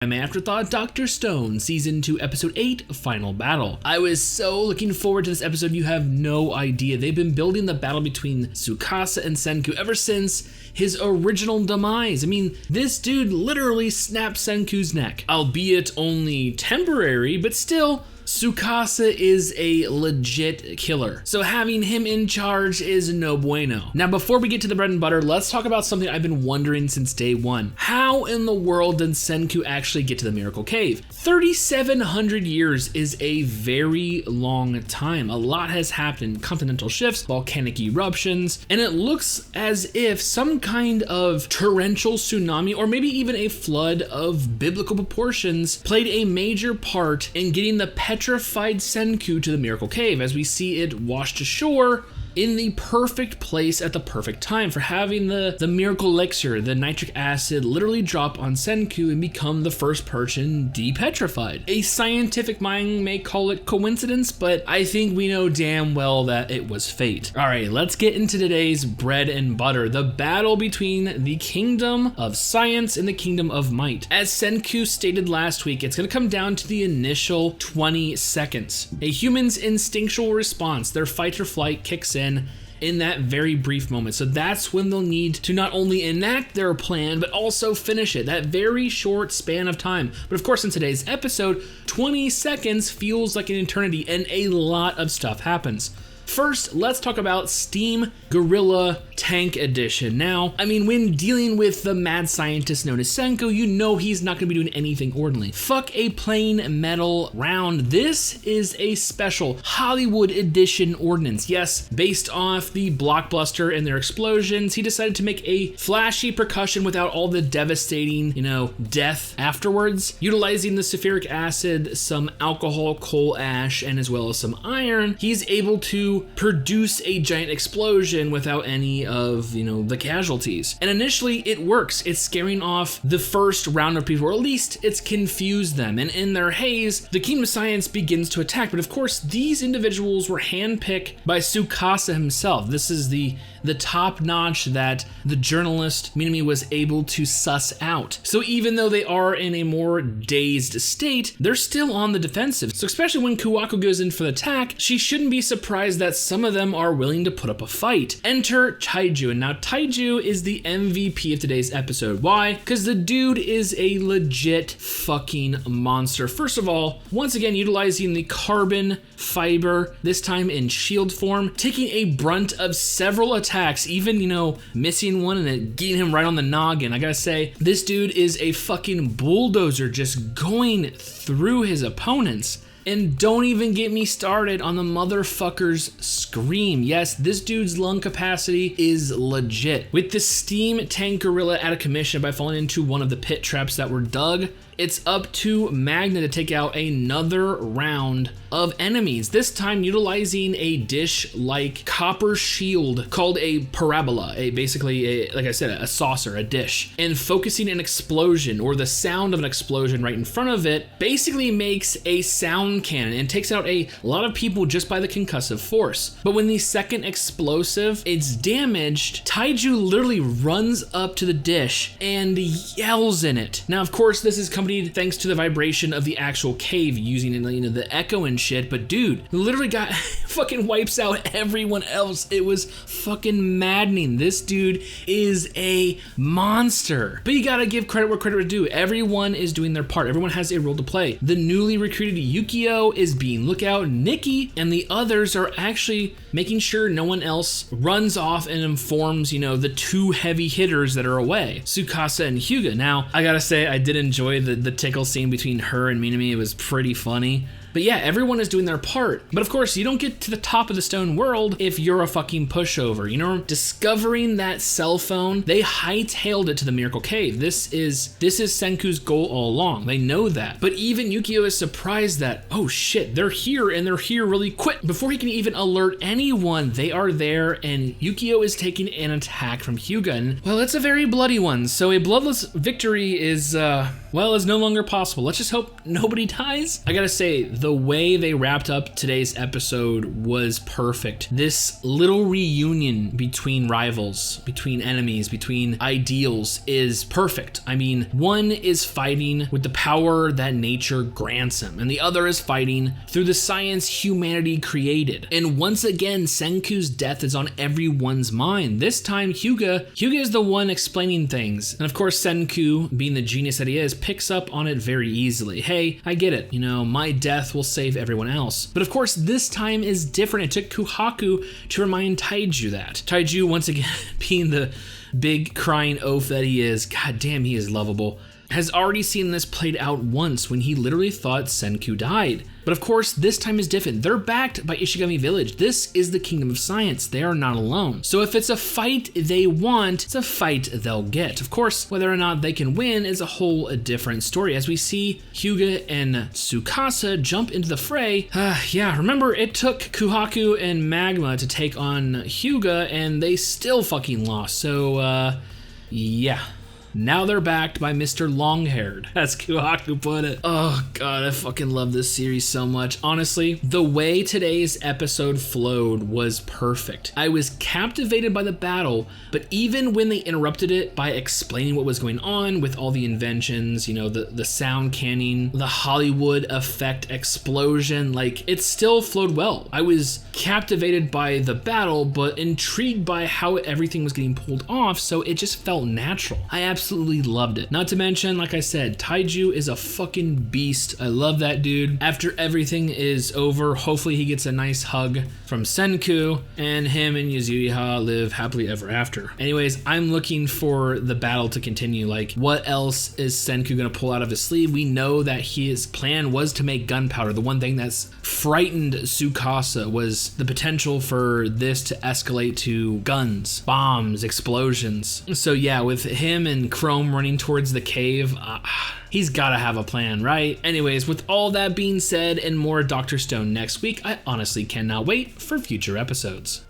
I'm Afterthought, Dr. Stone, Season 2, Episode 8, Final Battle. I was so looking forward to this episode, you have no idea. They've been building the battle between Tsukasa and Senku ever since his original demise. I mean, this dude literally snapped Senku's neck, albeit only temporary, but still, Tsukasa is a legit killer, so having him in charge is no bueno. Now, before we get to the bread and butter, let's talk about something I've been wondering since day one. How in the world did Senku actually get to the Miracle Cave? 3,700 years is a very long time. A lot has happened, continental shifts, volcanic eruptions, and it looks as if some kind of torrential tsunami or maybe even a flood of biblical proportions played a major part in getting the petrified Senku to the Miracle Cave, as we see it washed ashore in the perfect place at the perfect time for having the miracle elixir, the nitric acid, literally drop on Senku and become the first person depetrified. A scientific mind may call it coincidence, but I think we know damn well that it was fate. All right, let's get into today's bread and butter, the battle between the kingdom of science and the kingdom of might. As Senku stated last week, it's gonna come down to the initial 20 seconds. A human's instinctual response, their fight or flight kicks in that very brief moment. So that's when they'll need to not only enact their plan, but also finish it, that very short span of time. But of course, in today's episode, 20 seconds feels like an eternity and a lot of stuff happens. First, let's talk about Steam Gorilla Tank Edition. Now, I mean, when dealing with the mad scientist known as Senku, you know he's not gonna be doing anything ordinary. Fuck a plain metal round. This is a special Hollywood edition ordnance. Yes, based off the blockbuster and their explosions, he decided to make a flashy percussion without all the devastating, death afterwards. Utilizing the sulfuric acid, some alcohol, coal ash, and as well as some iron, he's able to produce a giant explosion without any of, the casualties. And initially it works. It's scaring off the first round of people, or at least it's confused them. And in their haze, the Kingdom of Science begins to attack. But of course, these individuals were handpicked by Tsukasa himself. This is the top notch that the journalist Minami was able to suss out. So even though they are in a more dazed state, they're still on the defensive. So especially when Kuwako goes in for the attack, she shouldn't be surprised that some of them are willing to put up a fight. Enter Taiju, and now Taiju is the MVP of today's episode. Why? Because the dude is a legit fucking monster. First of all, once again utilizing the carbon fiber, this time in shield form, taking a brunt of several attacks, even, missing one and it getting him right on the noggin. I gotta say, this dude is a fucking bulldozer just going through his opponents. And don't even get me started on the motherfucker's scream. Yes, this dude's lung capacity is legit. With the steam tank gorilla out of commission by falling into one of the pit traps that were dug, it's up to Magna to take out another round of enemies, this time utilizing a dish-like copper shield called a parabola, basically, like I said, a saucer, a dish, and focusing an explosion, or the sound of an explosion right in front of it, basically makes a sound cannon and takes out a lot of people just by the concussive force. But when the second explosive is damaged, Taiju literally runs up to the dish and yells in it. Now, of course, this is accompanied thanks to the vibration of the actual cave using the echo and shit, but dude, literally got fucking wipes out everyone else. It was fucking maddening. This dude is a monster. But you gotta give credit where credit is due. Everyone is doing their part. Everyone has a role to play. The newly recruited Yukio is being lookout. Nikki and the others are actually making sure no one else runs off and informs, the two heavy hitters that are away, Tsukasa and Hyuga. Now, I gotta say, I did enjoy the tickle scene between her and Minami. It was pretty funny. But yeah, everyone is doing their part. But of course, you don't get to the top of the stone world if you're a fucking pushover. Discovering that cell phone, they hightailed it to the Miracle Cave. This is Senku's goal all along. They know that. But even Yukio is surprised that, oh shit, they're here and they're here really quick. Before he can even alert anyone, they are there and Yukio is taking an attack from Hyuga. And, well, it's a very bloody one. So a bloodless victory is no longer possible. Let's just hope nobody dies. I gotta say, The way they wrapped up today's episode was perfect. This little reunion between rivals, between enemies, between ideals is perfect. I mean, one is fighting with the power that nature grants him, and the other is fighting through the science humanity created. And once again, Senku's death is on everyone's mind. This time, Hyuga is the one explaining things. And of course, Senku, being the genius that he is, picks up on it very easily. Hey, I get it. My death will save everyone else. But of course, this time is different. It took Kuhaku to remind Taiju that. Taiju, once again, being the big crying oaf that he is, god damn, he is lovable, has already seen this played out once when he literally thought Senku died. But of course, this time is different. They're backed by Ishigami Village. This is the kingdom of science. They are not alone. So if it's a fight they want, it's a fight they'll get. Of course, whether or not they can win is a different story. As we see Hyuga and Tsukasa jump into the fray. Remember, it took Kuhaku and Magma to take on Hyuga, and they still fucking lost. So, yeah. Now they're backed by Mr. Longhaired, as Kuhaku put it. Oh god, I fucking love this series so much. Honestly, the way today's episode flowed was perfect. I was captivated by the battle, but even when they interrupted it by explaining what was going on with all the inventions, the sound canning, the Hollywood effect explosion, it still flowed well. I was captivated by the battle, but intrigued by how everything was getting pulled off, so it just felt natural. I absolutely loved it. Not to mention, like I said, Taiju is a fucking beast. I love that dude. After everything is over, hopefully he gets a nice hug from Senku, and him and Yuzuriha live happily ever after. Anyways, I'm looking for the battle to continue. What else is Senku gonna pull out of his sleeve? We know that his plan was to make gunpowder. The one thing that's frightened Tsukasa was the potential for this to escalate to guns, bombs, explosions. So yeah, with him and Chrome running towards the cave, he's gotta have a plan, right? Anyways, with all that being said and more Dr. Stone next week, I honestly cannot wait for future episodes.